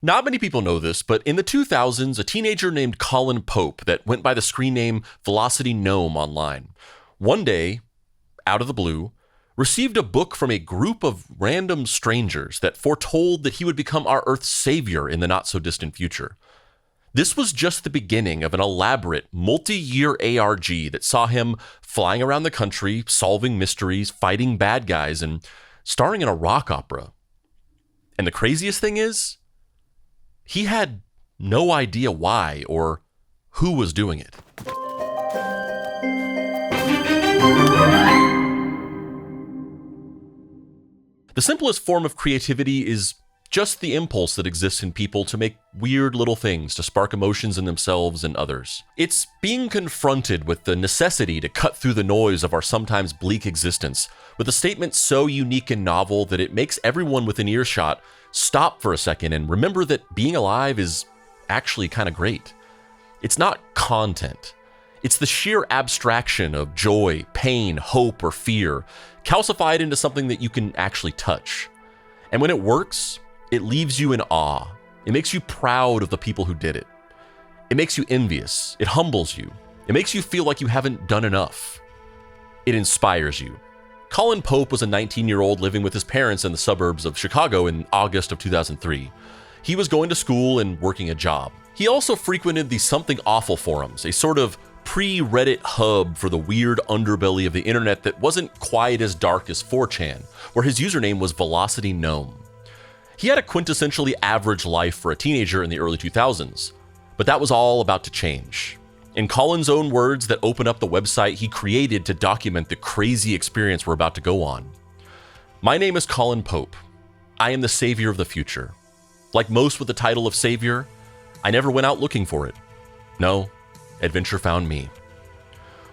Not many people know this, but in the 2000s, a teenager named Colin Pope that went by the screen name Velocity Gnome online, one day, out of the blue, received a book from a group of random strangers that foretold that he would become our Earth's savior in the not-so-distant future. This was just the beginning of an elaborate, multi-year ARG that saw him flying around the country, solving mysteries, fighting bad guys, and starring in a rock opera. And the craziest thing is, he had no idea why or who was doing it. The simplest form of creativity is just the impulse that exists in people to make weird little things to spark emotions in themselves and others. It's being confronted with the necessity to cut through the noise of our sometimes bleak existence with a statement so unique and novel that it makes everyone within earshot stop for a second and remember that being alive is actually kind of great. It's not content. It's the sheer abstraction of joy, pain, hope, or fear, calcified into something that you can actually touch. And when it works, it leaves you in awe. It makes you proud of the people who did it. It makes you envious. It humbles you. It makes you feel like you haven't done enough. It inspires you. Colin Pope was a 19-year-old living with his parents in the suburbs of Chicago in August of 2003. He was going to school and working a job. He also frequented the Something Awful forums, a sort of pre-Reddit hub for the weird underbelly of the internet that wasn't quite as dark as 4chan, where his username was Velocity Gnome. He had a quintessentially average life for a teenager in the early 2000s, but that was all about to change. In Colin's own words that open up the website he created to document the crazy experience we're about to go on. My name is Colin Pope. I am the savior of the future. Like most with the title of savior, I never went out looking for it. No, adventure found me.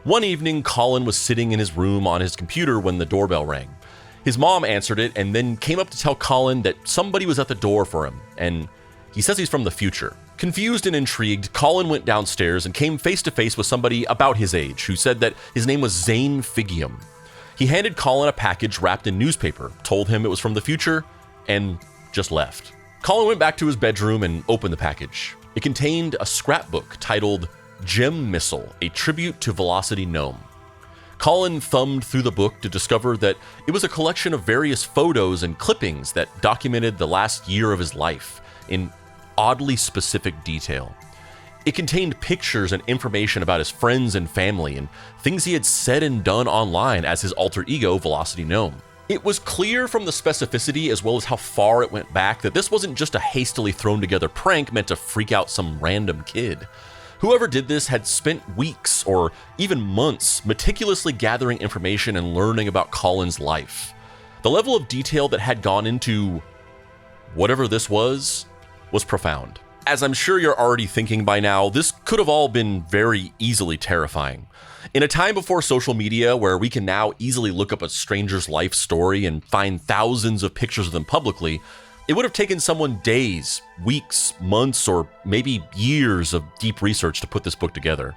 One evening, Colin was sitting in his room on his computer when the doorbell rang. His mom answered it and then came up to tell Colin that somebody was at the door for him, and he says he's from the future. Confused and intrigued, Colin went downstairs and came face to face with somebody about his age who said that his name was Zane Figium. He handed Colin a package wrapped in newspaper, told him it was from the future, and just left. Colin went back to his bedroom and opened the package. It contained a scrapbook titled Gem Missile, a tribute to Velocity Gnome. Colin thumbed through the book to discover that it was a collection of various photos and clippings that documented the last year of his life in oddly specific detail. It contained pictures and information about his friends and family and things he had said and done online as his alter ego, Velocity Gnome. It was clear from the specificity as well as how far it went back that this wasn't just a hastily thrown together prank meant to freak out some random kid. Whoever did this had spent weeks or even months meticulously gathering information and learning about Colin's life. The level of detail that had gone into whatever this was profound. As I'm sure you're already thinking by now, this could have all been very easily terrifying. In a time before social media, where we can now easily look up a stranger's life story and find thousands of pictures of them publicly, it would have taken someone days, weeks, months, or maybe years of deep research to put this book together.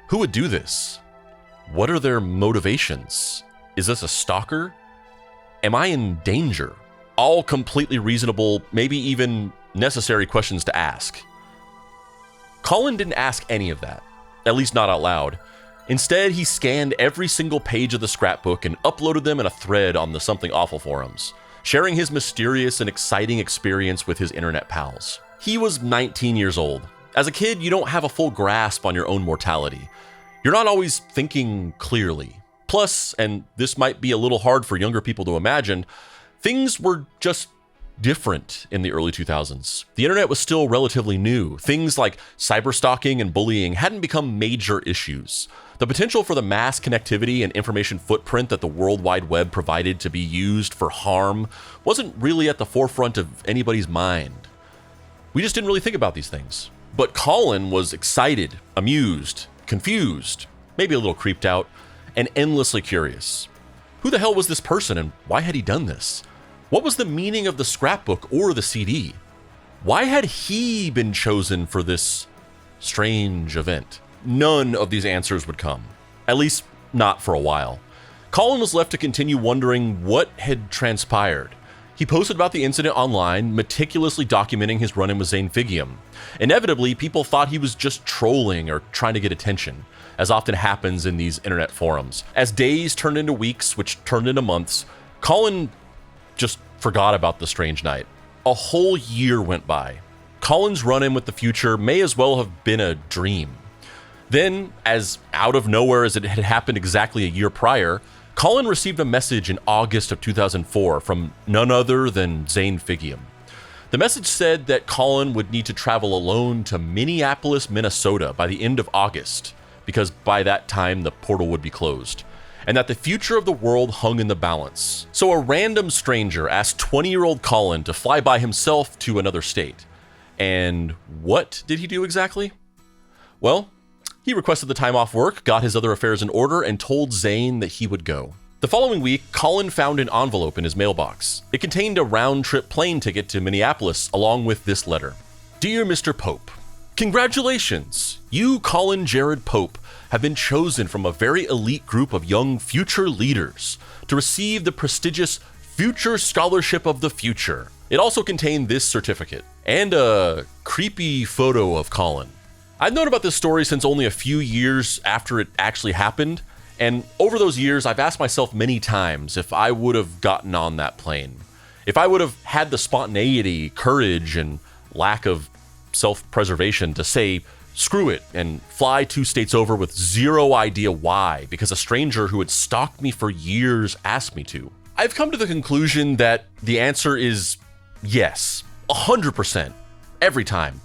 Who would do this? What are their motivations? Is this a stalker? Am I in danger? All completely reasonable, maybe even necessary questions to ask. Colin didn't ask any of that, at least not out loud. Instead, he scanned every single page of the scrapbook and uploaded them in a thread on the Something Awful forums, sharing his mysterious and exciting experience with his internet pals. He was 19 years old. As a kid, you don't have a full grasp on your own mortality. You're not always thinking clearly. Plus, and this might be a little hard for younger people to imagine, things were just different in the early 2000s. The internet was still relatively new. Things like cyberstalking and bullying hadn't become major issues. The potential for the mass connectivity and information footprint that the World Wide Web provided to be used for harm wasn't really at the forefront of anybody's mind. We just didn't really think about these things. But Colin was excited, amused, confused, maybe a little creeped out, and endlessly curious. Who the hell was this person and why had he done this? What was the meaning of the scrapbook or the CD? Why had he been chosen for this strange event? None of these answers would come, at least not for a while. Colin was left to continue wondering what had transpired. He posted about the incident online, meticulously documenting his run-in with Zane Figium. Inevitably, people thought he was just trolling or trying to get attention, as often happens in these internet forums. As days turned into weeks, which turned into months, Colin just forgot about the strange night. A whole year went by. Colin's run-in with the future may as well have been a dream. Then, as out of nowhere as it had happened exactly a year prior, Colin received a message in August of 2004 from none other than Zane Figium. The message said that Colin would need to travel alone to Minneapolis, Minnesota by the end of August, because by that time the portal would be closed, and that the future of the world hung in the balance. So a random stranger asked 20-year-old Colin to fly by himself to another state. And what did he do exactly? Well, he requested the time off work, got his other affairs in order, and told Zane that he would go. The following week, Colin found an envelope in his mailbox. It contained a round-trip plane ticket to Minneapolis, along with this letter. Dear Mr. Pope, congratulations! You, Colin Jared Pope, have been chosen from a very elite group of young future leaders to receive the prestigious Future Scholarship of the Future. It also contained this certificate, and a creepy photo of Colin. I've known about this story since only a few years after it actually happened, and over those years, I've asked myself many times if I would have gotten on that plane. If I would have had the spontaneity, courage, and lack of self-preservation to say, screw it, and fly 2 states over with zero idea why, because a stranger who had stalked me for years asked me to. I've come to the conclusion that the answer is yes, 100%, every time.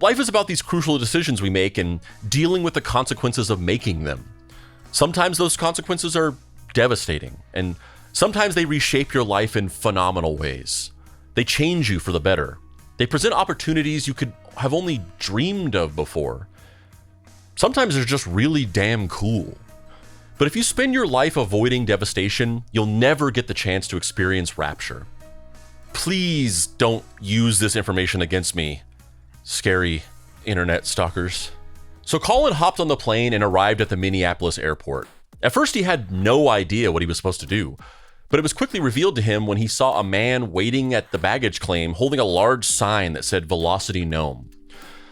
Life is about these crucial decisions we make and dealing with the consequences of making them. Sometimes those consequences are devastating, and sometimes they reshape your life in phenomenal ways. They change you for the better. They present opportunities you could have only dreamed of before. Sometimes they're just really damn cool. But if you spend your life avoiding devastation, you'll never get the chance to experience rapture. Please don't use this information against me, scary internet stalkers. So Colin hopped on the plane and arrived at the Minneapolis airport. At first he had no idea what he was supposed to do, but it was quickly revealed to him when he saw a man waiting at the baggage claim holding a large sign that said Velocity Gnome.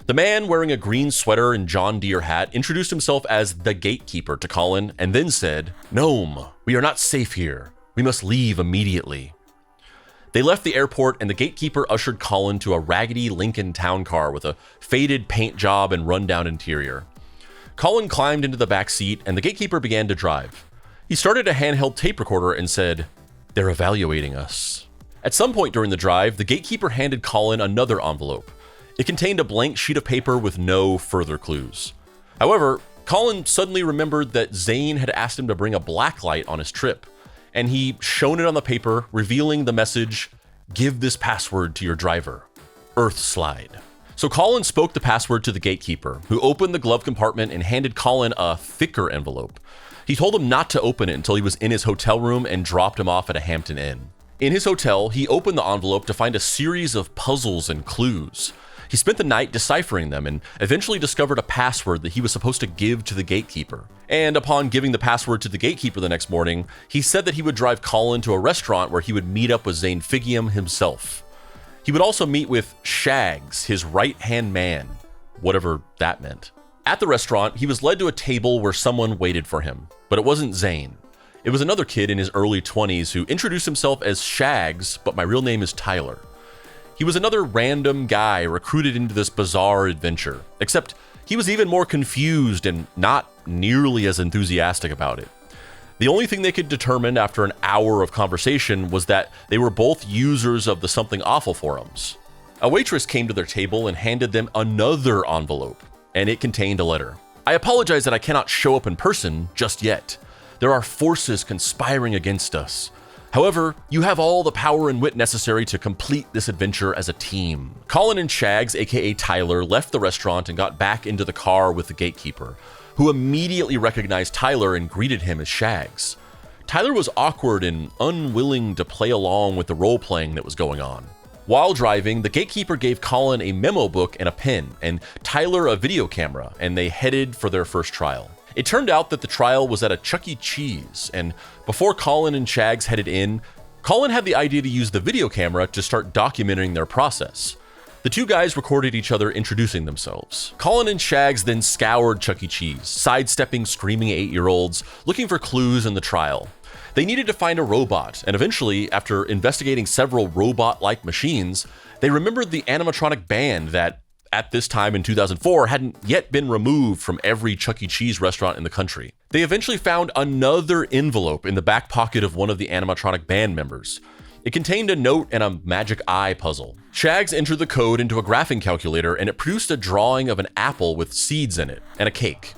The man, wearing a green sweater and John Deere hat, introduced himself as the gatekeeper to Colin and then said, "Gnome, we are not safe here. We must leave immediately." They left the airport and the gatekeeper ushered Colin to a raggedy Lincoln town car with a faded paint job and rundown interior. Colin climbed into the back seat and the gatekeeper began to drive. He started a handheld tape recorder and said, "They're evaluating us." At some point during the drive, the gatekeeper handed Colin another envelope. It contained a blank sheet of paper with no further clues. However, Colin suddenly remembered that Zane had asked him to bring a blacklight on his trip, and he shone it on the paper, revealing the message, "Give this password to your driver. Earth slide." So Colin spoke the password to the gatekeeper, who opened the glove compartment and handed Colin a thicker envelope. He told him not to open it until he was in his hotel room and dropped him off at a Hampton Inn. In his hotel, he opened the envelope to find a series of puzzles and clues. He spent the night deciphering them and eventually discovered a password that he was supposed to give to the gatekeeper. And upon giving the password to the gatekeeper the next morning, he said that he would drive Colin to a restaurant where he would meet up with Zane Figium himself. He would also meet with Shags, his right-hand man, whatever that meant. At the restaurant, he was led to a table where someone waited for him, but it wasn't Zane. It was another kid in his early 20s who introduced himself as Shags, but my real name is Tyler. He was another random guy recruited into this bizarre adventure, except he was even more confused and not nearly as enthusiastic about it. The only thing they could determine after an hour of conversation was that they were both users of the Something Awful forums. A waitress came to their table and handed them another envelope, and it contained a letter. "I apologize that I cannot show up in person just yet. There are forces conspiring against us. However, you have all the power and wit necessary to complete this adventure as a team." Colin and Shags, aka Tyler, left the restaurant and got back into the car with the gatekeeper, who immediately recognized Tyler and greeted him as Shags. Tyler was awkward and unwilling to play along with the role-playing that was going on. While driving, the gatekeeper gave Colin a memo book and a pen, and Tyler a video camera, and they headed for their first trial. It turned out that the trial was at a Chuck E. Cheese, and before Colin and Shags headed in, Colin had the idea to use the video camera to start documenting their process. The two guys recorded each other introducing themselves. Colin and Shags then scoured Chuck E. Cheese, sidestepping screaming 8-year-olds, looking for clues in the trial. They needed to find a robot, and eventually, after investigating several robot-like machines, they remembered the animatronic band that, at this time in 2004, hadn't yet been removed from every Chuck E. Cheese restaurant in the country. They eventually found another envelope in the back pocket of one of the animatronic band members. It contained a note and a magic eye puzzle. Shags entered the code into a graphing calculator, and it produced a drawing of an apple with seeds in it and a cake.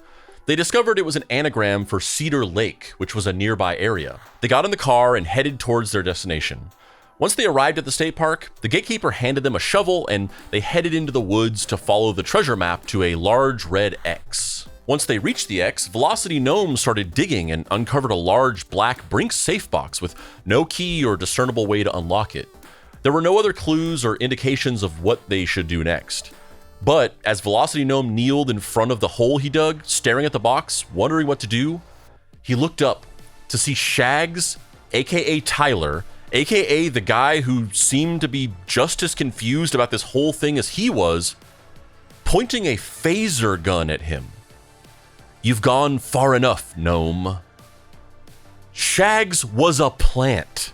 They discovered it was an anagram for Cedar Lake, which was a nearby area. They got in the car and headed towards their destination. Once they arrived at the state park, the gatekeeper handed them a shovel, and they headed into the woods to follow the treasure map to a large red X. Once they reached the X, Velocity Gnome started digging and uncovered a large black Brinks safe box with no key or discernible way to unlock it. There were no other clues or indications of what they should do next. But as Velocity Gnome kneeled in front of the hole he dug, staring at the box, wondering what to do, he looked up to see Shags, aka Tyler, aka the guy who seemed to be just as confused about this whole thing as he was, pointing a phaser gun at him. "You've gone far enough, Gnome." Shags was a plant.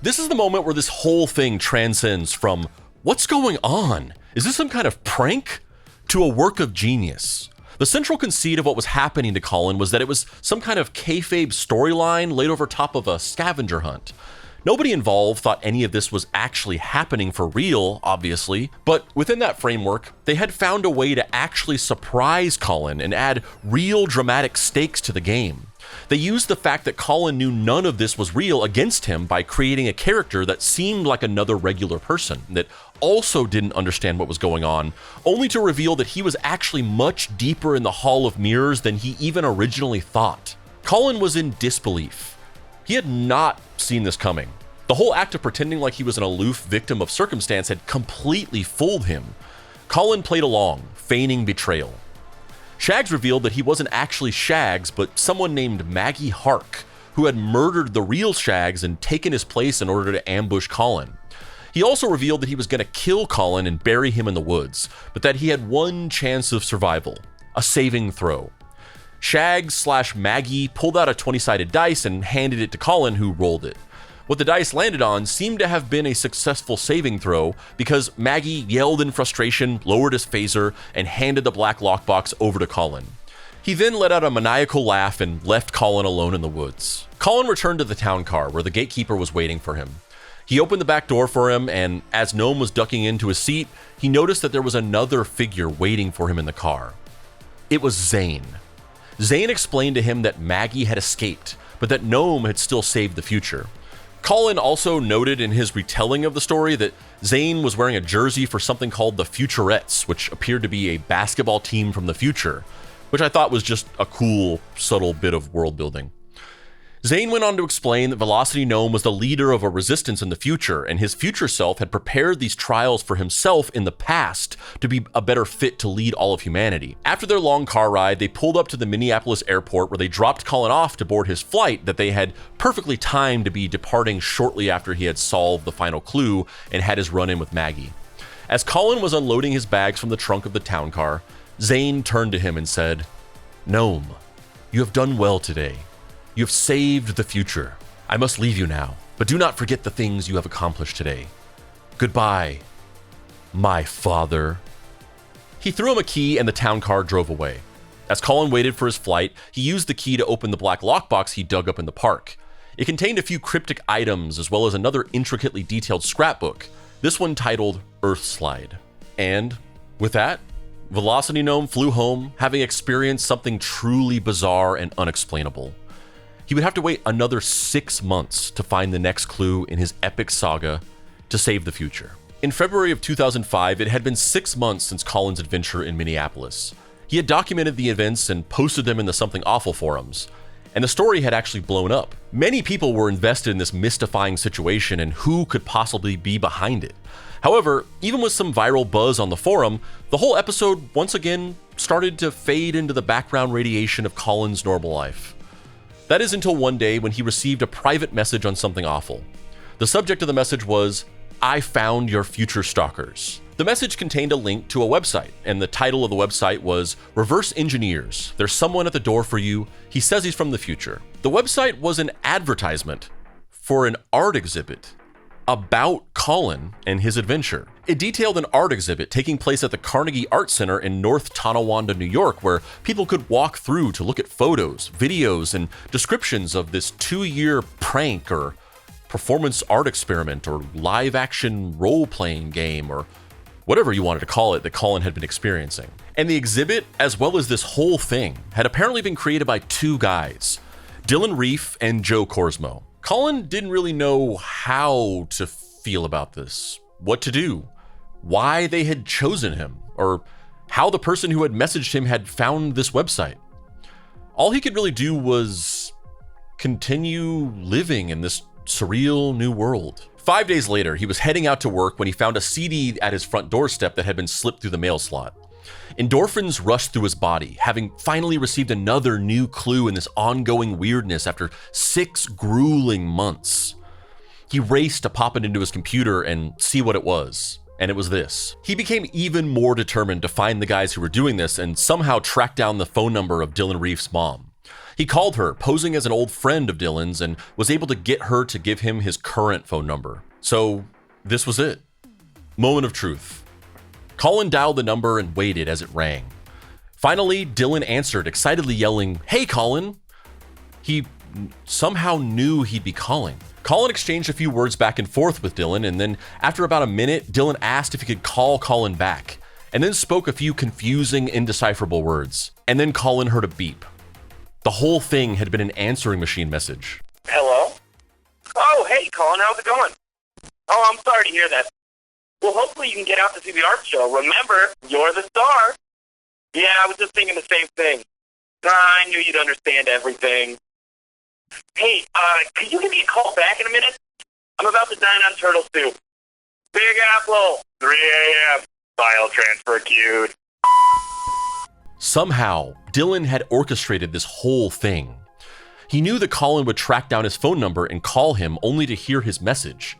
This is the moment where this whole thing transcends from, what's going on? Is this some kind of prank? To a work of genius. The central conceit of what was happening to Colin was that it was some kind of kayfabe storyline laid over top of a scavenger hunt. Nobody involved thought any of this was actually happening for real, obviously, but within that framework, they had found a way to actually surprise Colin and add real dramatic stakes to the game. They used the fact that Colin knew none of this was real against him by creating a character that seemed like another regular person, that also didn't understand what was going on, only to reveal that he was actually much deeper in the Hall of Mirrors than he even originally thought. Colin was in disbelief. He had not seen this coming. The whole act of pretending like he was an aloof victim of circumstance had completely fooled him. Colin played along, feigning betrayal. Shags revealed that he wasn't actually Shags, but someone named Maggie Hark, who had murdered the real Shags and taken his place in order to ambush Colin. He also revealed that he was going to kill Colin and bury him in the woods, but that he had one chance of survival, a saving throw. Shags/Maggie pulled out a 20-sided dice and handed it to Colin, who rolled it. What the dice landed on seemed to have been a successful saving throw because Maggie yelled in frustration, lowered his phaser, and handed the black lockbox over to Colin. He then let out a maniacal laugh and left Colin alone in the woods. Colin returned to the town car where the gatekeeper was waiting for him. He opened the back door for him, and as Gnome was ducking into his seat, he noticed that there was another figure waiting for him in the car. It was Zane. Zane explained to him that Maggie had escaped, but that Gnome had still saved the future. Colin also noted in his retelling of the story that Zane was wearing a jersey for something called the Futurettes, which appeared to be a basketball team from the future, which I thought was just a cool, subtle bit of world building. Zane went on to explain that Velocity Gnome was the leader of a resistance in the future, and his future self had prepared these trials for himself in the past to be a better fit to lead all of humanity. After their long car ride, they pulled up to the Minneapolis airport where they dropped Colin off to board his flight that they had perfectly timed to be departing shortly after he had solved the final clue and had his run-in with Maggie. As Colin was unloading his bags from the trunk of the town car, Zane turned to him and said, "Gnome, you have done well today. You have saved the future. I must leave you now, but do not forget the things you have accomplished today. Goodbye, my father." He threw him a key and the town car drove away. As Colin waited for his flight, he used the key to open the black lockbox he dug up in the park. It contained a few cryptic items as well as another intricately detailed scrapbook, this one titled Earthslide. And with that, Velocity Gnome flew home, having experienced something truly bizarre and unexplainable. He would have to wait another 6 months to find the next clue in his epic saga to save the future. In February of 2005, it had been 6 months since Colin's adventure in Minneapolis. He had documented the events and posted them in the Something Awful forums, and the story had actually blown up. Many people were invested in this mystifying situation and who could possibly be behind it. However, even with some viral buzz on the forum, the whole episode once again started to fade into the background radiation of Colin's normal life. That is until one day when he received a private message on something awful. The subject of the message was, "I found your future stalkers." The message contained a link to a website, and the title of the website was Reverse Engineers. There's someone at the door for you. He says he's from the future. The website was an advertisement for an art exhibit about Colin and his adventure. It detailed an art exhibit taking place at the Carnegie Art Center in North Tonawanda, New York, where people could walk through to look at photos, videos, and descriptions of this 2-year prank or performance art experiment or live-action role-playing game or whatever you wanted to call it that Colin had been experiencing. And the exhibit, as well as this whole thing, had apparently been created by 2 guys, Dylan Reiff and Joe Korsmo. Colin didn't really know how to feel about this, what to do, why they had chosen him, or how the person who had messaged him had found this website. All he could really do was continue living in this surreal new world. 5 days later, he was heading out to work when he found a CD at his front doorstep that had been slipped through the mail slot. Endorphins rushed through his body, having finally received another new clue in this ongoing weirdness after 6 grueling months. He raced to pop it into his computer and see what it was, and it was this. He became even more determined to find the guys who were doing this and somehow track down the phone number of Dylan Reiff's mom. He called her, posing as an old friend of Dylan's, and was able to get her to give him his current phone number. So this was it. Moment of truth. Colin dialed the number and waited as it rang. Finally, Dylan answered, excitedly yelling, "Hey, Colin!" He somehow knew he'd be calling. Colin exchanged a few words back and forth with Dylan, and then after about a minute, Dylan asked if he could call Colin back, and then spoke a few confusing, indecipherable words. And then Colin heard a beep. The whole thing had been an answering machine message. Hello? Oh, hey, Colin, how's it going? Oh, I'm sorry to hear that. Well, hopefully you can get out to see the art show. Remember, you're the star. Yeah, I was just thinking the same thing. I knew you'd understand everything. Hey, could you give me a call back in a minute? I'm about to dine on turtle soup. Big Apple, 3 a.m. File transfer queued. Somehow, Dylan had orchestrated this whole thing. He knew that Colin would track down his phone number and call him only to hear his message.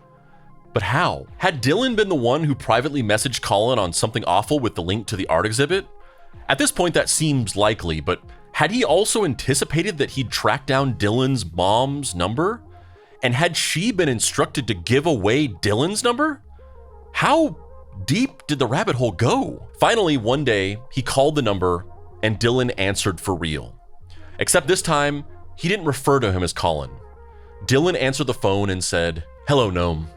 But how? Had Dylan been the one who privately messaged Colin on something awful with the link to the art exhibit? At this point, that seems likely, but had he also anticipated that he'd track down Dylan's mom's number? And had she been instructed to give away Dylan's number? How deep did the rabbit hole go? Finally, one day, he called the number and Dylan answered for real. Except this time, he didn't refer to him as Colin. Dylan answered the phone and said, "Hello, Gnome.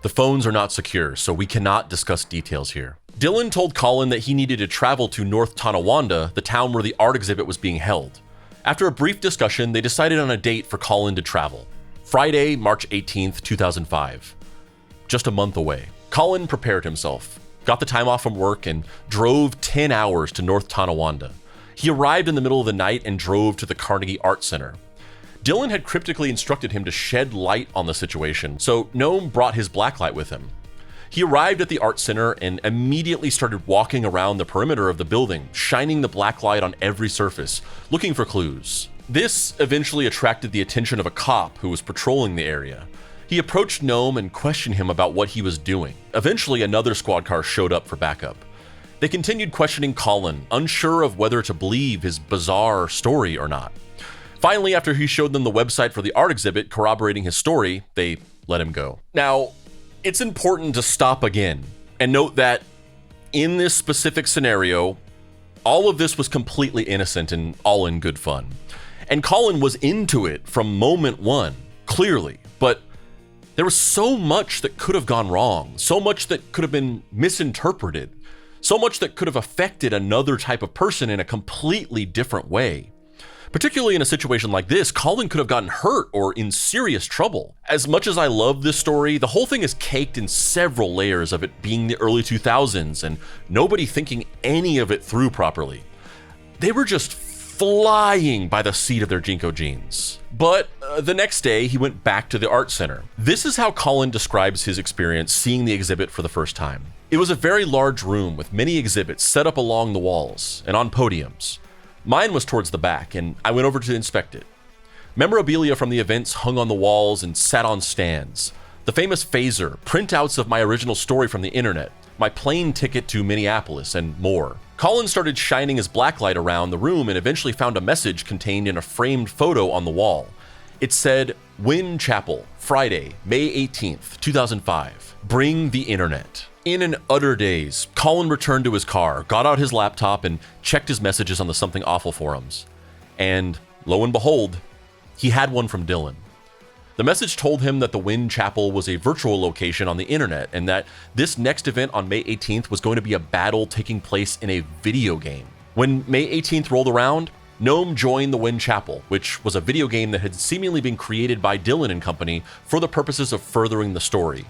The phones are not secure, so we cannot discuss details here." Dylan told Colin that he needed to travel to North Tonawanda, the town where the art exhibit was being held. After a brief discussion, they decided on a date for Colin to travel. Friday, March 18th, 2005. Just a month away. Colin prepared himself, got the time off from work, and drove 10 hours to North Tonawanda. He arrived in the middle of the night and drove to the Carnegie Art Center. Dylan had cryptically instructed him to shed light on the situation, so Gnome brought his blacklight with him. He arrived at the art center and immediately started walking around the perimeter of the building, shining the blacklight on every surface, looking for clues. This eventually attracted the attention of a cop who was patrolling the area. He approached Gnome and questioned him about what he was doing. Eventually, another squad car showed up for backup. They continued questioning Colin, unsure of whether to believe his bizarre story or not. Finally, after he showed them the website for the art exhibit corroborating his story, they let him go. Now, it's important to stop again and note that in this specific scenario, all of this was completely innocent and all in good fun. And Colin was into it from moment one, clearly, but there was so much that could have gone wrong, so much that could have been misinterpreted, so much that could have affected another type of person in a completely different way. Particularly in a situation like this, Colin could have gotten hurt or in serious trouble. As much as I love this story, the whole thing is caked in several layers of it being the early 2000s and nobody thinking any of it through properly. They were just flying by the seat of their Jinko jeans. But the next day, he went back to the art center. This is how Colin describes his experience seeing the exhibit for the first time. It was a very large room with many exhibits set up along the walls and on podiums. Mine was towards the back, and I went over to inspect it. Memorabilia from the events hung on the walls and sat on stands. The famous phaser, printouts of my original story from the internet, my plane ticket to Minneapolis, and more. Colin started shining his blacklight around the room and eventually found a message contained in a framed photo on the wall. It said, Wynn Chapel, Friday, May 18th, 2005. Bring the internet. In an utter daze, Colin returned to his car, got out his laptop, and checked his messages on the Something Awful forums. And lo and behold, he had one from Dylan. The message told him that the Wynn Chapel was a virtual location on the internet and that this next event on May 18th was going to be a battle taking place in a video game. When May 18th rolled around, Gnome joined the Wynn Chapel, which was a video game that had seemingly been created by Dylan and company for the purposes of furthering the story.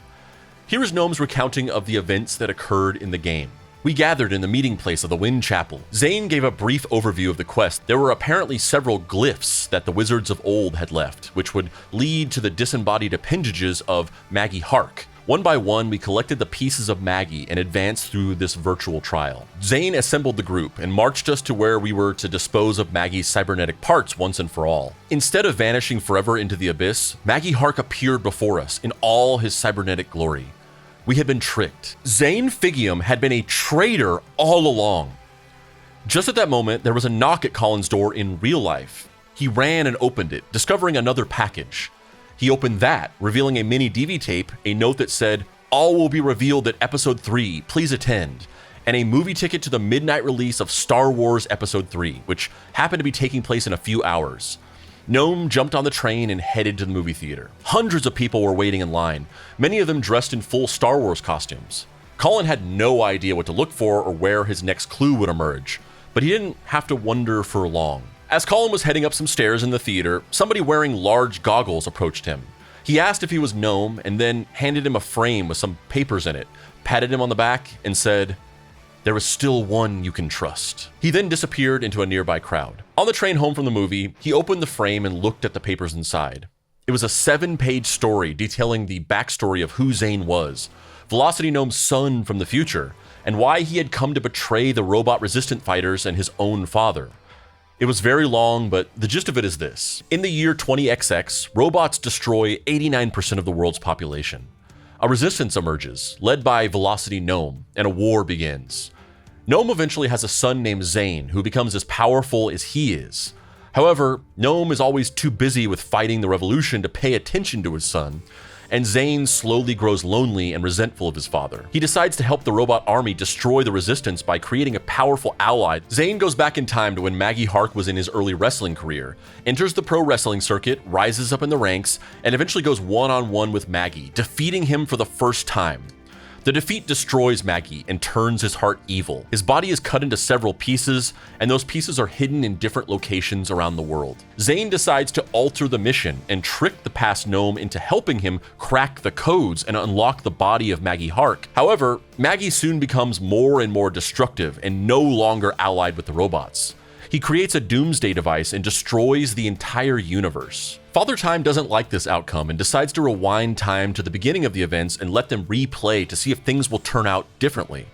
Here is Gnome's recounting of the events that occurred in the game. We gathered in the meeting place of the Wynn Chapel. Zane gave a brief overview of the quest. There were apparently several glyphs that the wizards of old had left, which would lead to the disembodied appendages of Maggie Hark. One by one, we collected the pieces of Maggie and advanced through this virtual trial. Zane assembled the group and marched us to where we were to dispose of Maggie's cybernetic parts once and for all. Instead of vanishing forever into the abyss, Maggie Hark appeared before us in all his cybernetic glory. We had been tricked. Zane Figium had been a traitor all along. Just at that moment, there was a knock at Colin's door in real life. He ran and opened it, discovering another package. He opened that, revealing a mini DV tape, a note that said, "All will be revealed at episode 3, please attend," and a movie ticket to the midnight release of Star Wars Episode 3, which happened to be taking place in a few hours. Gnome jumped on the train and headed to the movie theater. Hundreds of people were waiting in line, many of them dressed in full Star Wars costumes. Colin had no idea what to look for or where his next clue would emerge, but he didn't have to wonder for long. As Colin was heading up some stairs in the theater, somebody wearing large goggles approached him. He asked if he was Gnome and then handed him a frame with some papers in it, patted him on the back, and said, "There is still one you can trust." He then disappeared into a nearby crowd. On the train home from the movie, he opened the frame and looked at the papers inside. It was a 7-page story detailing the backstory of who Zane was, Velocity Gnome's son from the future, and why he had come to betray the robot resistant fighters and his own father. It was very long, but the gist of it is this. In the year 20XX, robots destroy 89% of the world's population. A resistance emerges, led by Velocity Gnome, and a war begins. Gnome eventually has a son named Zane, who becomes as powerful as he is. However, Gnome is always too busy with fighting the revolution to pay attention to his son, and Zane slowly grows lonely and resentful of his father. He decides to help the robot army destroy the resistance by creating a powerful ally. Zane goes back in time to when Maggie Hark was in his early wrestling career, enters the pro wrestling circuit, rises up in the ranks, and eventually goes one-on-one with Maggie, defeating him for the first time. The defeat destroys Maggie and turns his heart evil. His body is cut into several pieces, and those pieces are hidden in different locations around the world. Zane decides to alter the mission and trick the past Gnome into helping him crack the codes and unlock the body of Maggie Hark. However, Maggie soon becomes more and more destructive and no longer allied with the robots. He creates a doomsday device and destroys the entire universe. Father Time doesn't like this outcome and decides to rewind time to the beginning of the events and let them replay to see if things will turn out differently.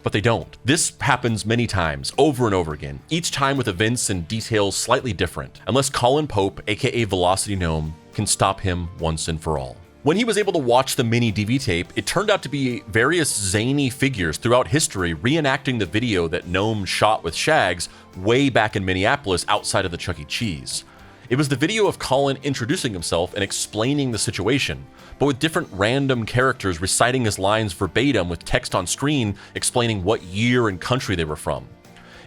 But they don't. This happens many times, over and over again, each time with events and details slightly different, unless Colin Pope, aka Velocity Gnome, can stop him once and for all. When he was able to watch the mini DV tape, it turned out to be various zany figures throughout history reenacting the video that Gnome shot with Shags way back in Minneapolis outside of the Chuck E. Cheese. It was the video of Colin introducing himself and explaining the situation, but with different random characters reciting his lines verbatim with text on screen explaining what year and country they were from.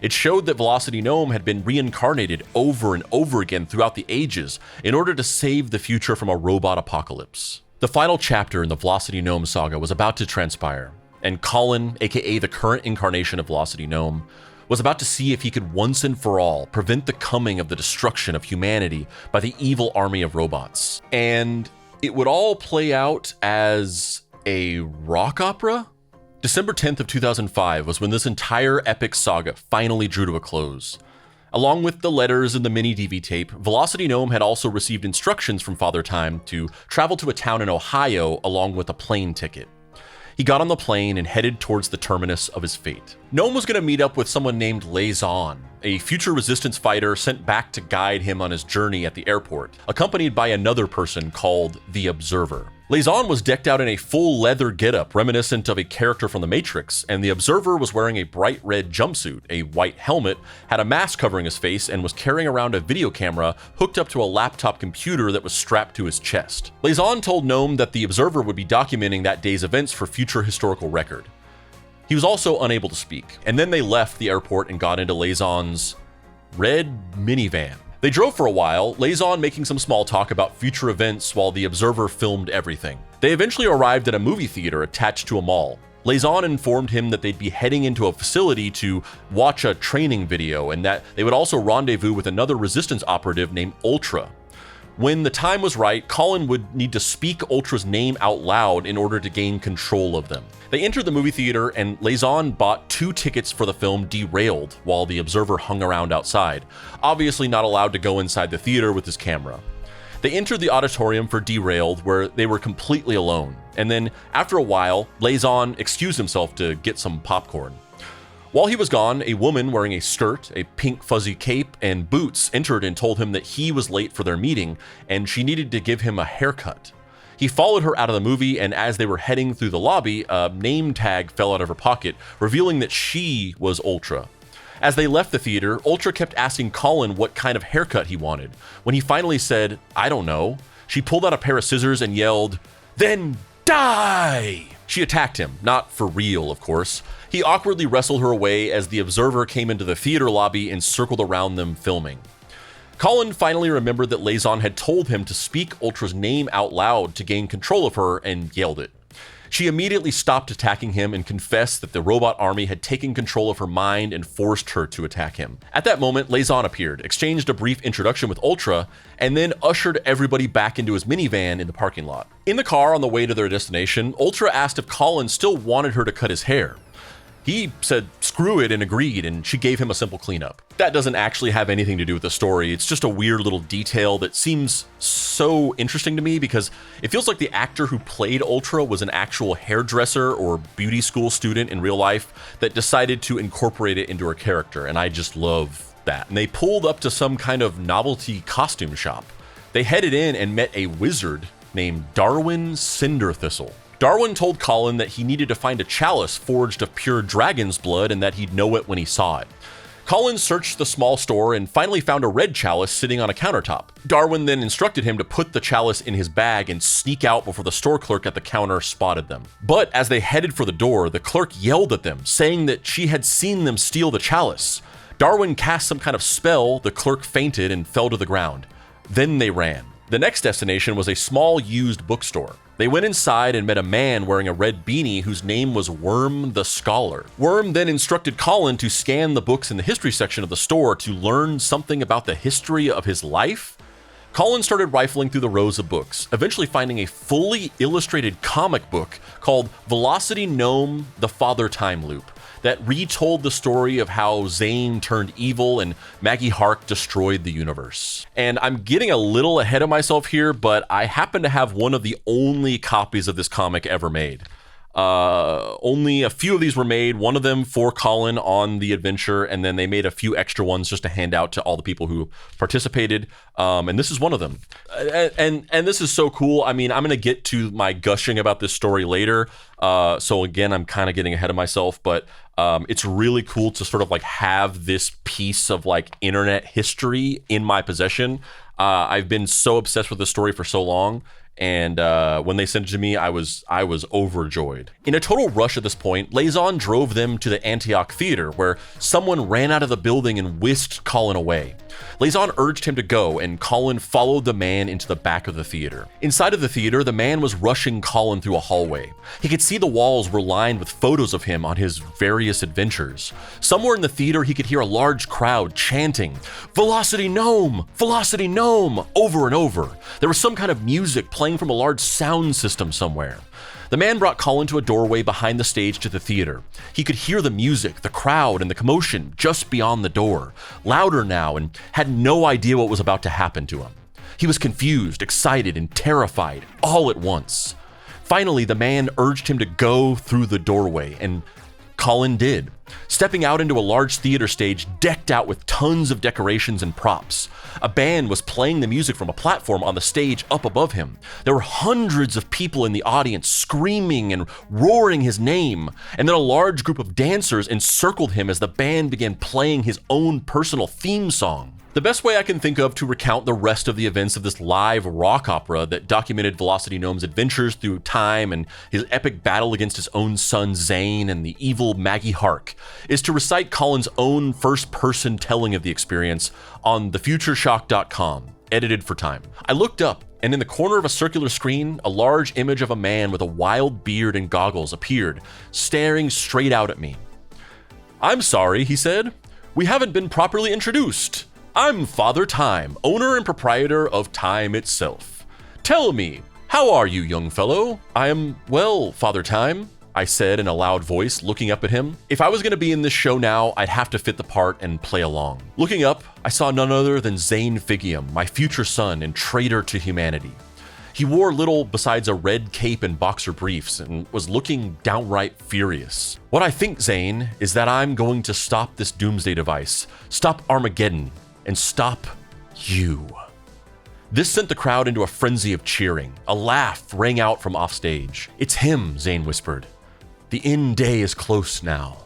It showed that Velocity Gnome had been reincarnated over and over again throughout the ages in order to save the future from a robot apocalypse. The final chapter in the Velocity Gnome saga was about to transpire, and Colin, aka the current incarnation of Velocity Gnome, was about to see if he could once and for all prevent the coming of the destruction of humanity by the evil army of robots. And it would all play out as a rock opera? December 10th of 2005 was when this entire epic saga finally drew to a close. Along with the letters and the mini DV tape, Velocity Gnome had also received instructions from Father Time to travel to a town in Ohio along with a plane ticket. He got on the plane and headed towards the terminus of his fate. Gnome was going to meet up with someone named Laison, a future resistance fighter sent back to guide him on his journey at the airport, accompanied by another person called the Observer. Laison was decked out in a full leather getup reminiscent of a character from The Matrix, and the Observer was wearing a bright red jumpsuit, a white helmet, had a mask covering his face, and was carrying around a video camera hooked up to a laptop computer that was strapped to his chest. Laison told Gnome that the Observer would be documenting that day's events for future historical record. He was also unable to speak, and then they left the airport and got into Laison's red minivan. They drove for a while, Laison making some small talk about future events while the Observer filmed everything. They eventually arrived at a movie theater attached to a mall. Laison informed him that they'd be heading into a facility to watch a training video and that they would also rendezvous with another resistance operative named Ultra. When the time was right, Colin would need to speak Ultra's name out loud in order to gain control of them. They entered the movie theater and Laison bought 2 tickets for the film Derailed while the Observer hung around outside, obviously not allowed to go inside the theater with his camera. They entered the auditorium for Derailed where they were completely alone, and then after a while, Laison excused himself to get some popcorn. While he was gone, a woman wearing a skirt, a pink fuzzy cape, and boots entered and told him that he was late for their meeting and she needed to give him a haircut. He followed her out of the movie, and as they were heading through the lobby, a name tag fell out of her pocket, revealing that she was Ultra. As they left the theater, Ultra kept asking Colin what kind of haircut he wanted. When he finally said, "I don't know," she pulled out a pair of scissors and yelled, "Then die!" She attacked him, not for real, of course. He awkwardly wrestled her away as the Observer came into the theater lobby and circled around them filming. Colin finally remembered that Laison had told him to speak Ultra's name out loud to gain control of her and yelled it. She immediately stopped attacking him and confessed that the robot army had taken control of her mind and forced her to attack him. At that moment, Laison appeared, exchanged a brief introduction with Ultra, and then ushered everybody back into his minivan in the parking lot. In the car on the way to their destination, Ultra asked if Colin still wanted her to cut his hair. He said screw it and agreed, and she gave him a simple cleanup. That doesn't actually have anything to do with the story. It's just a weird little detail that seems so interesting to me because it feels like the actor who played Ultra was an actual hairdresser or beauty school student in real life that decided to incorporate it into her character, and I just love that. And they pulled up to some kind of novelty costume shop. They headed in and met a wizard named Darwin Cinderthistle. Darwin told Colin that he needed to find a chalice forged of pure dragon's blood and that he'd know it when he saw it. Colin searched the small store and finally found a red chalice sitting on a countertop. Darwin then instructed him to put the chalice in his bag and sneak out before the store clerk at the counter spotted them. But as they headed for the door, the clerk yelled at them, saying that she had seen them steal the chalice. Darwin cast some kind of spell, the clerk fainted and fell to the ground. Then they ran. The next destination was a small used bookstore. They went inside and met a man wearing a red beanie whose name was Worm the Scholar. Worm then instructed Colin to scan the books in the history section of the store to learn something about the history of his life. Colin started rifling through the rows of books, eventually finding a fully illustrated comic book called Velocity Gnome, The Father Time Loop, that retold the story of how Zane turned evil and Maggie Hark destroyed the universe. And I'm getting a little ahead of myself here, but I happen to have one of the only copies of this comic ever made. Only a few of these were made, one of them for Colin on the adventure, and then they made a few extra ones just to hand out to all the people who participated, and this is one of them. And this is so cool. I mean, I'm going to get to my gushing about this story later, so again, I'm kind of getting ahead of myself, but it's really cool to sort of like have this piece of like internet history in my possession. I've been so obsessed with this story for so long, and when they sent it to me, I was overjoyed. In a total rush at this point, Laison drove them to the Antioch Theater, where someone ran out of the building and whisked Colin away. Laison urged him to go, and Colin followed the man into the back of the theater. Inside of the theater, the man was rushing Colin through a hallway. He could see the walls were lined with photos of him on his various adventures. Somewhere in the theater, he could hear a large crowd chanting, "Velocity Gnome! Velocity Gnome!" over and over. There was some kind of music playing from a large sound system somewhere. The man brought Colin to a doorway behind the stage to the theater. He could hear the music, the crowd, and the commotion just beyond the door, louder now, and had no idea what was about to happen to him. He was confused, excited, and terrified all at once. Finally, the man urged him to go through the doorway, and Colin did, stepping out into a large theater stage decked out with tons of decorations and props. A band was playing the music from a platform on the stage up above him. There were hundreds of people in the audience screaming and roaring his name, and then a large group of dancers encircled him as the band began playing his own personal theme song. The best way I can think of to recount the rest of the events of this live rock opera that documented Velocity Gnome's adventures through time and his epic battle against his own son Zane and the evil Maggie Hark is to recite Colin's own first-person telling of the experience on thefutureshock.com, edited for time. I looked up, and in the corner of a circular screen, a large image of a man with a wild beard and goggles appeared, staring straight out at me. "I'm sorry," he said. "We haven't been properly introduced. I'm Father Time, owner and proprietor of time itself. Tell me, how are you, young fellow?" "I am well, Father Time," I said in a loud voice, looking up at him. If I was going to be in this show now, I'd have to fit the part and play along. Looking up, I saw none other than Zane Figium, my future son and traitor to humanity. He wore little besides a red cape and boxer briefs and was looking downright furious. "What I think, Zane, is that I'm going to stop this doomsday device, stop Armageddon, and stop you." This sent the crowd into a frenzy of cheering. A laugh rang out from offstage. "It's him," Zane whispered. "The end day is close now."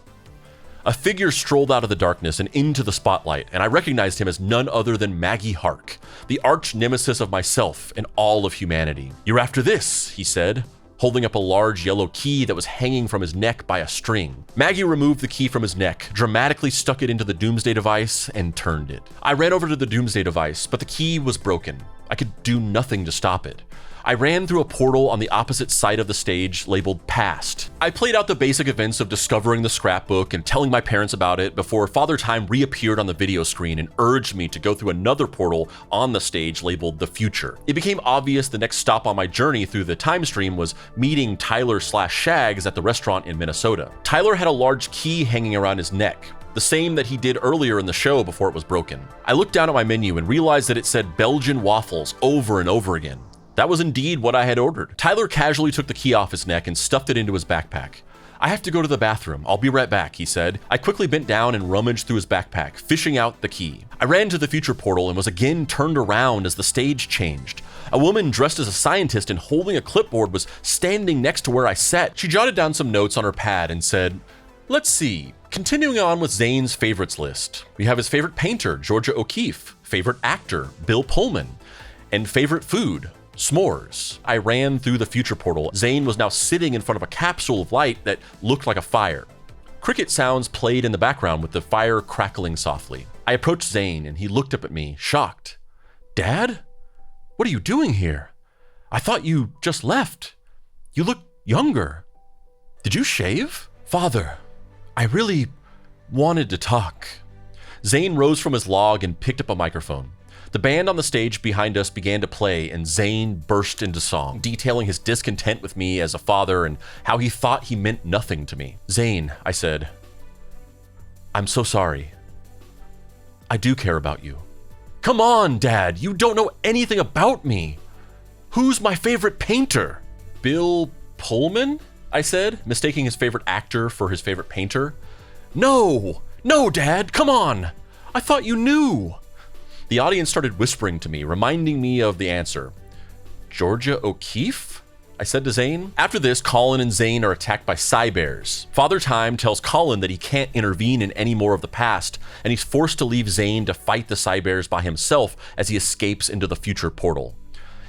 A figure strolled out of the darkness and into the spotlight, and I recognized him as none other than Maggie Hark, the arch nemesis of myself and all of humanity. "You're after this," he said, holding up a large yellow key that was hanging from his neck by a string. Maggie removed the key from his neck, dramatically stuck it into the doomsday device, and turned it. I ran over to the doomsday device, but the key was broken. I could do nothing to stop it. I ran through a portal on the opposite side of the stage labeled Past. I played out the basic events of discovering the scrapbook and telling my parents about it before Father Time reappeared on the video screen and urged me to go through another portal on the stage labeled The Future. It became obvious the next stop on my journey through the time stream was meeting Tyler/Shags at the restaurant in Minnesota. Tyler had a large key hanging around his neck, the same that he did earlier in the show before it was broken. I looked down at my menu and realized that it said Belgian waffles over and over again. That was indeed what I had ordered. Tyler casually took the key off his neck and stuffed it into his backpack. "I have to go to the bathroom. I'll be right back," he said. I quickly bent down and rummaged through his backpack, fishing out the key. I ran to the future portal and was again turned around as the stage changed. A woman dressed as a scientist and holding a clipboard was standing next to where I sat. She jotted down some notes on her pad and said, "Let's see. Continuing on with Zane's favorites list. We have his favorite painter, Georgia O'Keeffe, favorite actor, Bill Pullman, and favorite food, s'mores." I ran through the future portal. Zane was now sitting in front of a capsule of light that looked like a fire. Cricket sounds played in the background with the fire crackling softly. I approached Zane and he looked up at me, shocked. "Dad? What are you doing here? I thought you just left. You look younger. Did you shave?" "Father, I really wanted to talk." Zane rose from his log and picked up a microphone. The band on the stage behind us began to play, and Zane burst into song, detailing his discontent with me as a father and how he thought he meant nothing to me. "Zane," I said, "I'm so sorry. I do care about you." "Come on, Dad, you don't know anything about me. Who's my favorite painter?" "Bill Pullman?" I said, mistaking his favorite actor for his favorite painter. No, Dad, come on. I thought you knew." The audience started whispering to me, reminding me of the answer. "Georgia O'Keeffe?" I said to Zane. After this, Colin and Zane are attacked by Cybears. Father Time tells Colin that he can't intervene in any more of the past, and he's forced to leave Zane to fight the Cybears by himself as he escapes into the future portal.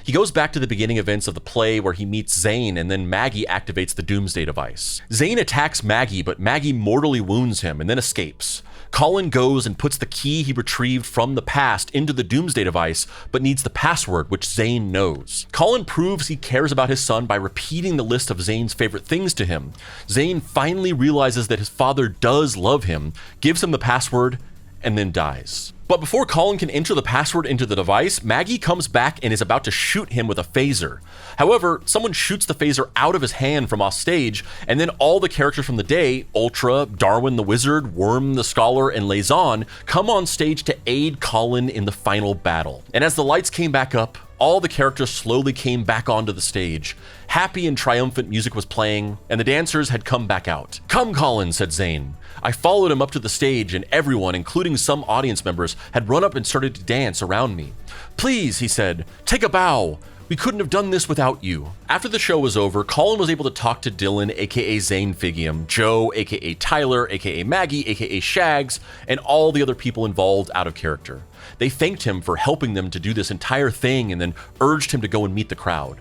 He goes back to the beginning events of the play where he meets Zane, and then Maggie activates the doomsday device. Zane attacks Maggie, but Maggie mortally wounds him and then escapes. Colin goes and puts the key he retrieved from the past into the doomsday device, but needs the password, which Zane knows. Colin proves he cares about his son by repeating the list of Zane's favorite things to him. Zane finally realizes that his father does love him, gives him the password, and then dies. But before Colin can enter the password into the device, Maggie comes back and is about to shoot him with a phaser. However, someone shoots the phaser out of his hand from off stage, and then all the characters from the day, Ultra, Darwin the Wizard, Worm the Scholar, and Lazon, come on stage to aid Colin in the final battle. And as the lights came back up, all the characters slowly came back onto the stage. Happy and triumphant music was playing, and the dancers had come back out. "Come, Colin," said Zane. I followed him up to the stage, and everyone, including some audience members, had run up and started to dance around me. "Please," he said, "take a bow. We couldn't have done this without you." After the show was over, Colin was able to talk to Dylan, aka Zane Figium, Joe, aka Tyler, aka Maggie, aka Shags, and all the other people involved out of character. They thanked him for helping them to do this entire thing and then urged him to go and meet the crowd.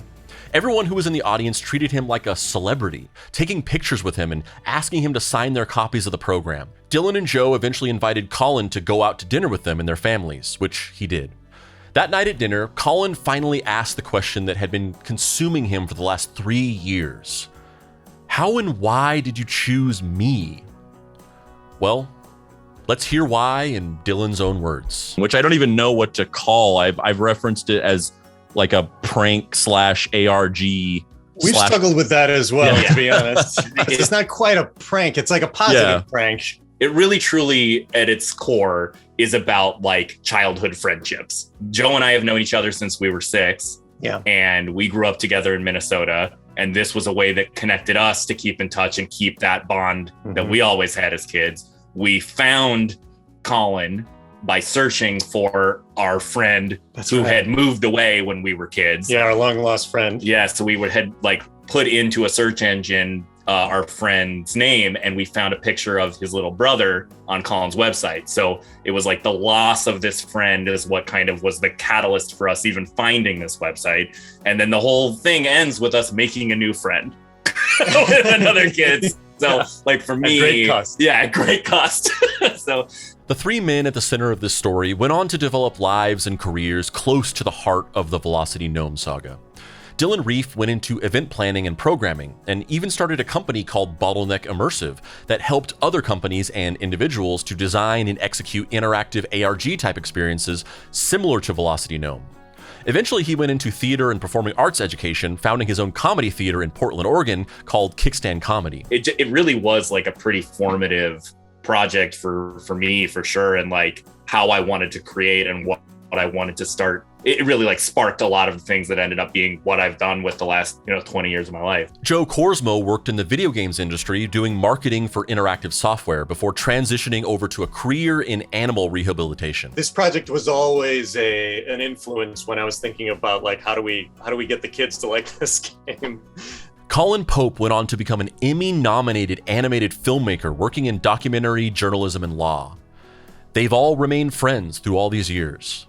Everyone who was in the audience treated him like a celebrity, taking pictures with him and asking him to sign their copies of the program. Dylan and Joe eventually invited Colin to go out to dinner with them and their families, which he did. That night at dinner, Colin finally asked the question that had been consuming him for the last 3 years. How and why did you choose me? Well, let's hear why in Dylan's own words. Which I don't even know what to call. I've referenced it as like a prank / ARG. We've struggled with that as well, to be honest. It's not quite a prank. It's like a positive prank. It really, truly, at its core, is about like childhood friendships. Joe and I have known each other since we were 6. Yeah. And we grew up together in Minnesota. And this was a way that connected us to keep in touch and keep that bond that we always had as kids. We found Colin by searching for our friend who had moved away when we were kids. Yeah, our long lost friend. Yeah, so we had like put into a search engine our friend's name, and we found a picture of his little brother on Colin's website. So it was like the loss of this friend is what kind of was the catalyst for us even finding this website. And then the whole thing ends with us making a new friend with another kid. So like for me, at great cost. Yeah, at great cost. So the 3 men at the center of this story went on to develop lives and careers close to the heart of the Velocity Gnome saga. Dylan Reiff went into event planning and programming, and even started a company called Bottleneck Immersive that helped other companies and individuals to design and execute interactive ARG-type experiences similar to Velocity Gnome. Eventually, he went into theater and performing arts education, founding his own comedy theater in Portland, Oregon, called Kickstand Comedy. It really was like a pretty formative project for me, for sure, and like how I wanted to create and what I wanted to start. It really like sparked a lot of things that ended up being what I've done with the last 20 years of my life. Joe Korsmo worked in the video games industry doing marketing for interactive software before transitioning over to a career in animal rehabilitation. This project was always an influence when I was thinking about like how do we get the kids to like this game. Colin Pope went on to become an Emmy-nominated animated filmmaker working in documentary, journalism, and law. They've all remained friends through all these years.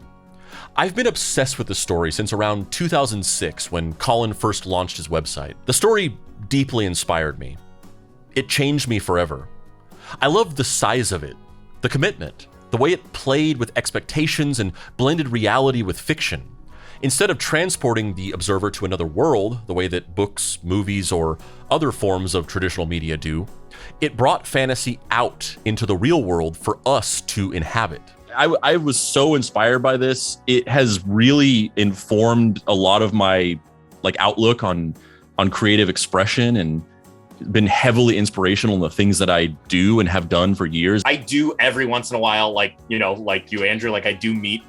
I've been obsessed with this story since around 2006 when Colin first launched his website. The story deeply inspired me. It changed me forever. I loved the size of it, the commitment, the way it played with expectations and blended reality with fiction. Instead of transporting the observer to another world, the way that books, movies, or other forms of traditional media do, it brought fantasy out into the real world for us to inhabit. I was so inspired by this. It has really informed a lot of my like outlook on creative expression and been heavily inspirational in the things that I do and have done for years. I do every once in a while, like you, Andrew, like I do meet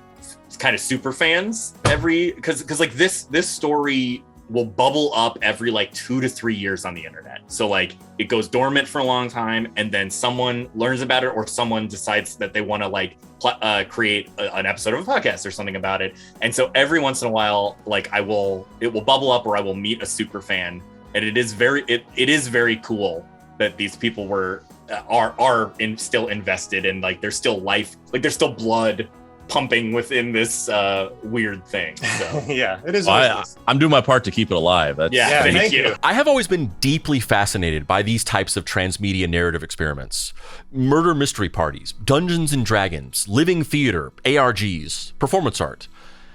kind of super fans because like this story will bubble up every like 2 to 3 years on the internet. So like it goes dormant for a long time, and then someone learns about it, or someone decides that they want to like create an episode of a podcast or something about it. And so every once in a while, like it will bubble up, or I will meet a super fan, and it is very cool that these people are still invested, and like there's still life, like there's still blood pumping within this weird thing. So yeah, it is. I'm doing my part to keep it alive. Thank you. I have always been deeply fascinated by these types of transmedia narrative experiments. Murder mystery parties, Dungeons and Dragons, living theater, ARGs, performance art.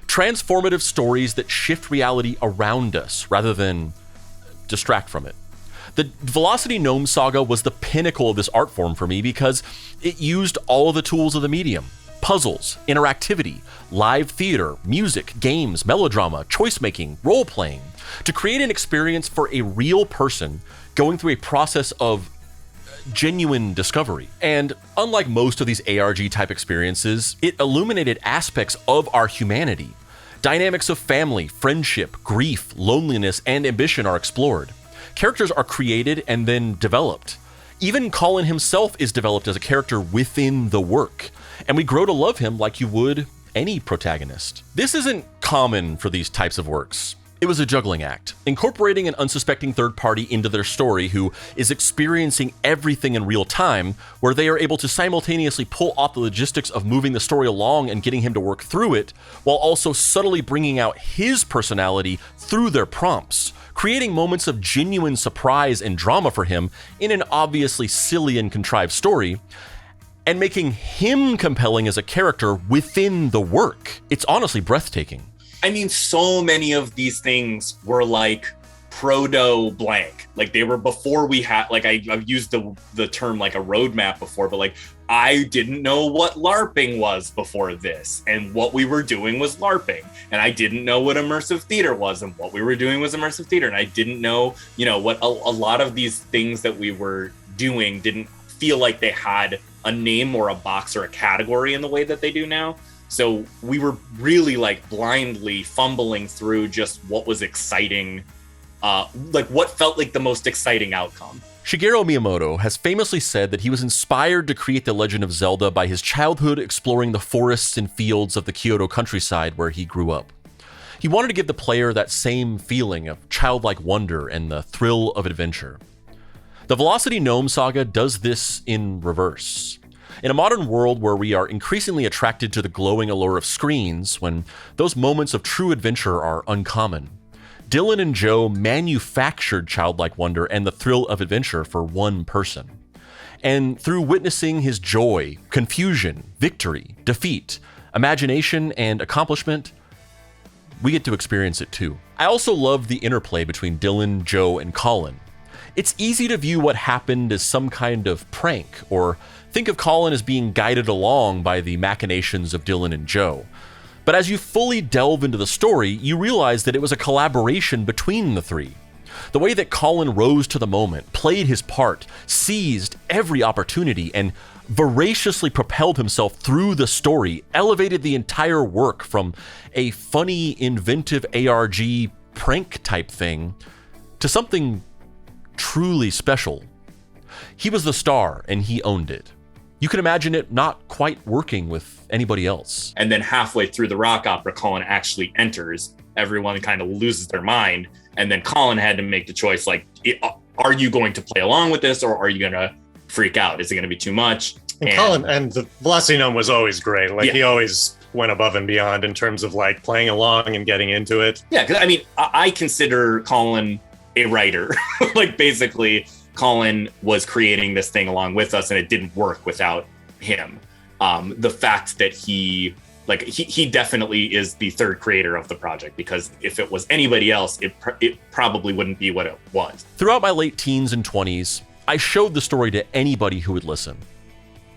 Transformative stories that shift reality around us rather than distract from it. The Velocity Gnome saga was the pinnacle of this art form for me because it used all of the tools of the medium. Puzzles, interactivity, live theater, music, games, melodrama, choice-making, role-playing, to create an experience for a real person going through a process of genuine discovery. And unlike most of these ARG-type experiences, it illuminated aspects of our humanity. Dynamics of family, friendship, grief, loneliness, and ambition are explored. Characters are created and then developed. Even Colin himself is developed as a character within the work, and we grow to love him like you would any protagonist. This isn't common for these types of works. It was a juggling act, incorporating an unsuspecting third party into their story who is experiencing everything in real time, where they are able to simultaneously pull off the logistics of moving the story along and getting him to work through it, while also subtly bringing out his personality through their prompts, creating moments of genuine surprise and drama for him in an obviously silly and contrived story, and making him compelling as a character within the work. It's honestly breathtaking. I mean, so many of these things were like proto blank. Like they were before we had, like I've used the term like a roadmap before, but like I didn't know what LARPing was before this, and what we were doing was LARPing. And I didn't know what immersive theater was, and what we were doing was immersive theater. And I didn't know, what a lot of these things that we were doing didn't feel like they had a name or a box or a category in the way that they do now. So we were really like blindly fumbling through just what was exciting, like what felt like the most exciting outcome. Shigeru Miyamoto has famously said that he was inspired to create The Legend of Zelda by his childhood exploring the forests and fields of the Kyoto countryside where he grew up. He wanted to give the player that same feeling of childlike wonder and the thrill of adventure. The Velocity Gnome saga does this in reverse. In a modern world where we are increasingly attracted to the glowing allure of screens, when those moments of true adventure are uncommon, Dylan and Joe manufactured childlike wonder and the thrill of adventure for one person. And through witnessing his joy, confusion, victory, defeat, imagination, and accomplishment, we get to experience it too. I also love the interplay between Dylan, Joe, and Colin. It's easy to view what happened as some kind of prank, or think of Colin as being guided along by the machinations of Dylan and Joe. But as you fully delve into the story, you realize that it was a collaboration between the three. The way that Colin rose to the moment, played his part, seized every opportunity, and voraciously propelled himself through the story elevated the entire work from a funny, inventive ARG prank type thing to something truly special. He was the star, and he owned it. You can imagine it not quite working with anybody else. And then halfway through the rock opera, Colin actually enters. Everyone kind of loses their mind. And then Colin had to make the choice, like, are you going to play along with this, or are you going to freak out? Is it going to be too much? And Colin and the Velocity Gnome was always great. Like, he always went above and beyond in terms of like playing along and getting into it. Yeah, because I mean, I consider Colin a writer. Like, basically, Colin was creating this thing along with us, and it didn't work without him. The fact that he definitely is the third creator of the project, because if it was anybody else, it probably wouldn't be what it was. Throughout my late teens and 20s, I showed the story to anybody who would listen.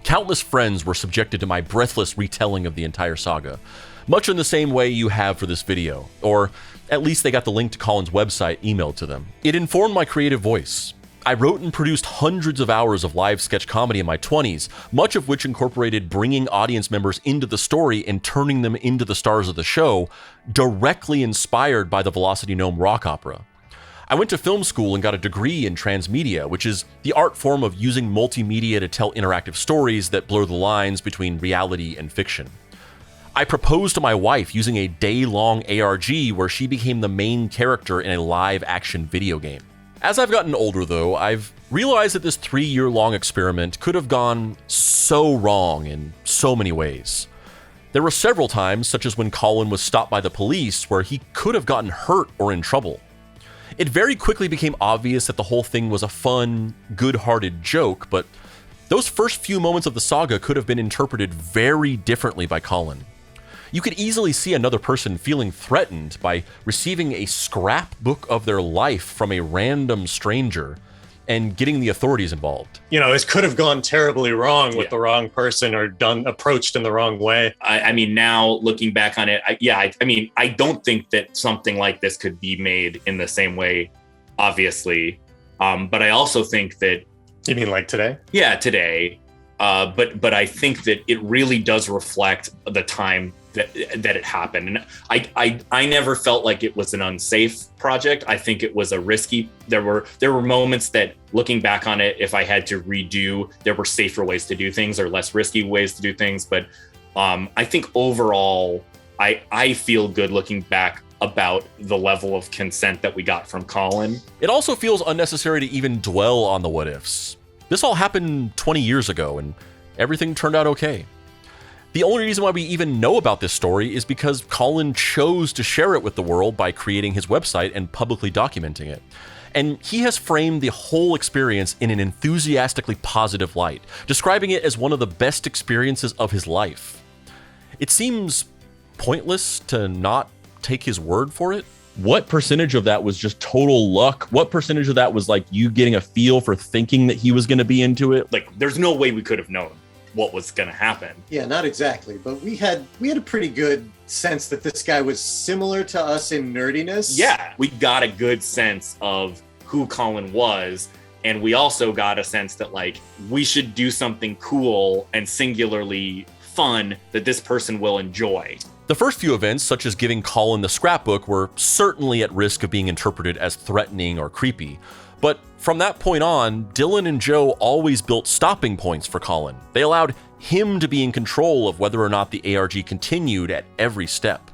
Countless friends were subjected to my breathless retelling of the entire saga, much in the same way you have for this video, or at least they got the link to Colin's website emailed to them. It informed my creative voice. I wrote and produced hundreds of hours of live sketch comedy in my 20s, much of which incorporated bringing audience members into the story and turning them into the stars of the show, directly inspired by the Velocity Gnome rock opera. I went to film school and got a degree in transmedia, which is the art form of using multimedia to tell interactive stories that blur the lines between reality and fiction. I proposed to my wife using a day-long ARG where she became the main character in a live-action video game. As I've gotten older, though, I've realized that this 3-year-long experiment could have gone so wrong in so many ways. There were several times, such as when Colin was stopped by the police, where he could have gotten hurt or in trouble. It very quickly became obvious that the whole thing was a fun, good-hearted joke, but those first few moments of the saga could have been interpreted very differently by Colin. You could easily see another person feeling threatened by receiving a scrapbook of their life from a random stranger and getting the authorities involved. This could have gone terribly wrong with the wrong person, or approached in the wrong way. I mean, now looking back on it, I don't think that something like this could be made in the same way, obviously. But I also think that... You mean like today? Yeah, today. But I think that it really does reflect the time that it happened. And I never felt like it was an unsafe project. I think it was a risky. There were moments that, looking back on it, if I had to redo, there were safer ways to do things or less risky ways to do things. But I think overall, I feel good looking back about the level of consent that we got from Colin. It also feels unnecessary to even dwell on the what ifs. This all happened 20 years ago and everything turned out okay. The only reason why we even know about this story is because Colin chose to share it with the world by creating his website and publicly documenting it. And he has framed the whole experience in an enthusiastically positive light, describing it as one of the best experiences of his life. It seems pointless to not take his word for it. What percentage of that was just total luck? What percentage of that was like you getting a feel for thinking that he was going to be into it? Like, there's no way we could have known what was going to happen. Yeah, not exactly, but we had a pretty good sense that this guy was similar to us in nerdiness. Yeah, we got a good sense of who Colin was, and we also got a sense that, like, we should do something cool and singularly fun that this person will enjoy. The first few events, such as giving Colin the scrapbook, were certainly at risk of being interpreted as threatening or creepy. But from that point on, Dylan and Joe always built stopping points for Colin. They allowed him to be in control of whether or not the ARG continued at every step.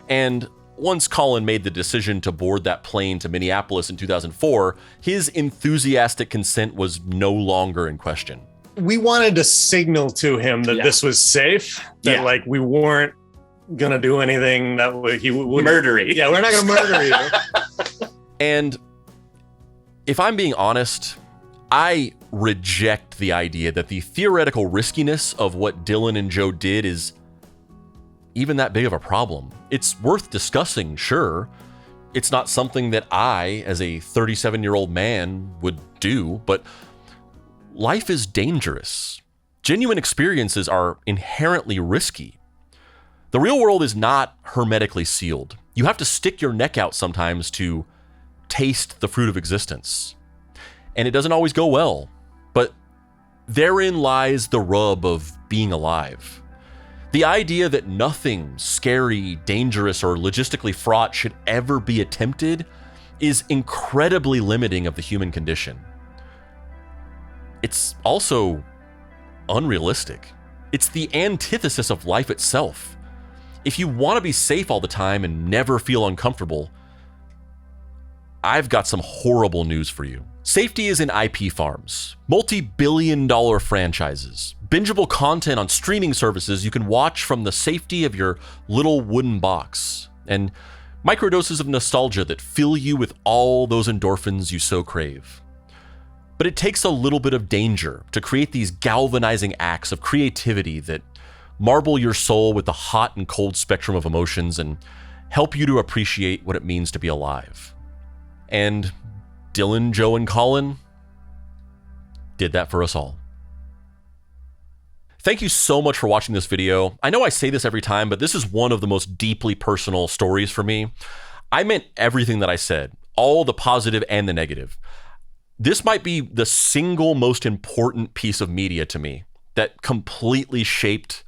And once Colin made the decision to board that plane to Minneapolis in 2004, his enthusiastic consent was no longer in question. We wanted to signal to him that this was safe, that like we weren't gonna do anything that he would murdery. Yeah, we're not gonna murder you. And if I'm being honest, I reject the idea that the theoretical riskiness of what Dylan and Joe did is even that big of a problem. It's worth discussing, sure. It's not something that I, as a 37-year-old man, would do, but life is dangerous. Genuine experiences are inherently risky. The real world is not hermetically sealed. You have to stick your neck out sometimes to taste the fruit of existence. And it doesn't always go well, but therein lies the rub of being alive. The idea that nothing scary, dangerous, or logistically fraught should ever be attempted is incredibly limiting of the human condition. It's also unrealistic. It's the antithesis of life itself. If you want to be safe all the time and never feel uncomfortable, I've got some horrible news for you. Safety is in IP farms, multi-billion-dollar franchises, bingeable content on streaming services you can watch from the safety of your little wooden box, and microdoses of nostalgia that fill you with all those endorphins you so crave. But it takes a little bit of danger to create these galvanizing acts of creativity that marble your soul with the hot and cold spectrum of emotions and help you to appreciate what it means to be alive. And Dylan, Joe, and Colin did that for us all. Thank you so much for watching this video. I know I say this every time, but this is one of the most deeply personal stories for me. I meant everything that I said, all the positive and the negative. This might be the single most important piece of media to me that completely shaped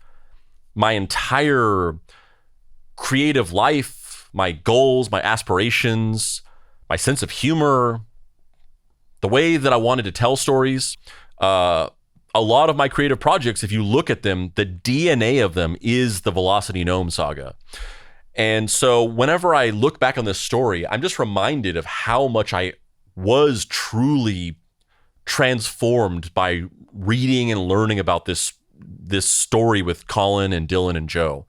my entire creative life, my goals, my aspirations, my sense of humor, the way that I wanted to tell stories. A lot of my creative projects, if you look at them, the DNA of them is the Velocity Gnome saga. And so whenever I look back on this story, I'm just reminded of how much I was truly transformed by reading and learning about this story with Colin and Dylan and Joe.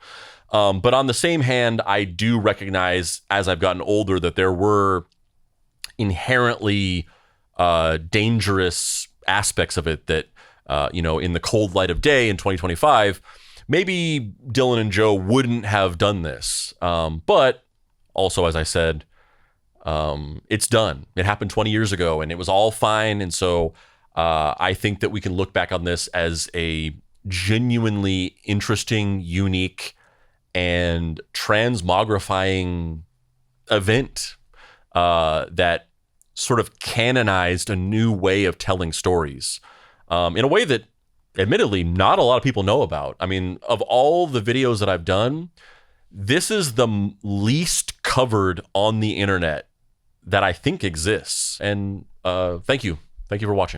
But on the same hand, I do recognize as I've gotten older that there were inherently dangerous aspects of it that, in the cold light of day in 2025, maybe Dylan and Joe wouldn't have done this. But also, as I said, it's done. It happened 20 years ago and it was all fine. And so I think that we can look back on this as a genuinely interesting, unique, and transmogrifying event that sort of canonized a new way of telling stories in a way that admittedly not a lot of people know about. I mean, of all the videos that I've done, this is the least covered on the internet that I think exists. And thank you for watching.